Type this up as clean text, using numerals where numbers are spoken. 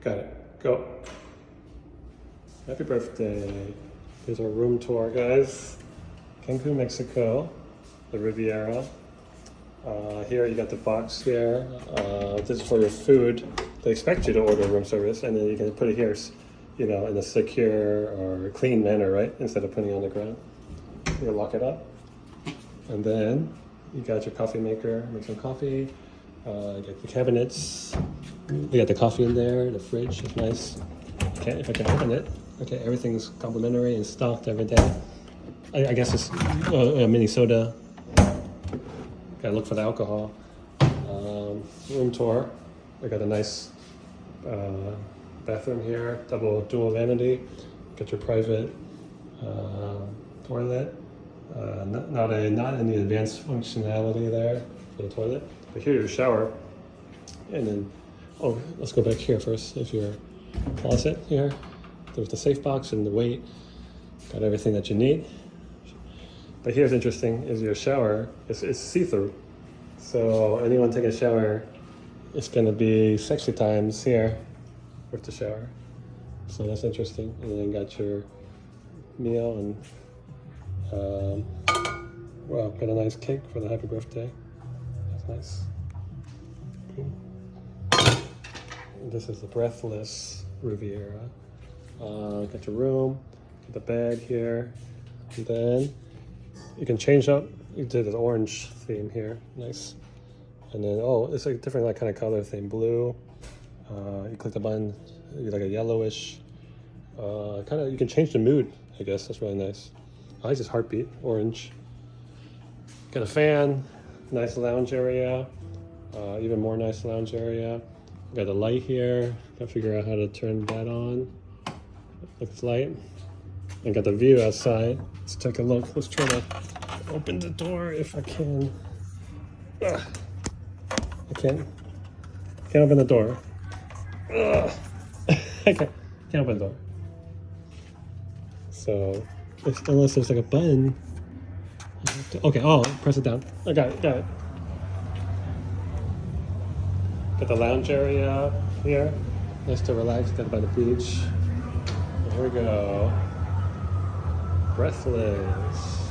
Got it. Go. Happy birthday. Here's our room tour, guys. Cancun, Mexico, the Riviera. Here you got the box here. This is for your food. They expect you to order room service, and then you can put it here, you know, in a secure or clean manner, right? Instead of putting it on the ground. You lock it up, and then you got your coffee maker. Make some coffee. You got the cabinets. You got the coffee in there. The fridge is nice. Okay, if I can open it. Okay, everything's complimentary and stocked every day. I guess it's a mini soda. Gotta look for the alcohol. Room tour. I got a nice bathroom here. Dual vanity. Got your private toilet. Not any advanced functionality there for the toilet. But here's your shower. And then, let's go back here first. If your closet here, there's the safe box and the weight. Got everything that you need. But here's interesting: is your shower is see-through. So anyone taking a shower, it's gonna be sexy times here with the shower. So that's interesting. And then you got your meal and well, got a nice cake for the happy birthday. That's nice. Cool. This is the Breathless Riviera. Got your room, got the bed here, and then you can change up. You did an orange theme here, nice. And then it's a different kind of color theme, blue. You click the button, you like a yellowish. You can change the mood. I guess that's really nice. I like this heartbeat, orange. Got a fan, nice lounge area. Even more nice lounge area. Got the light here. Got to figure out how to turn that on. Look, it's light. And got the view outside. Let's take a look. Let's try to open the door if I can. I can't open the door. I can't open the door. So, unless there's like a button. Okay, press it down. I got it. Got the lounge area here. Nice to relax, down by the beach. Here we go. Breathless.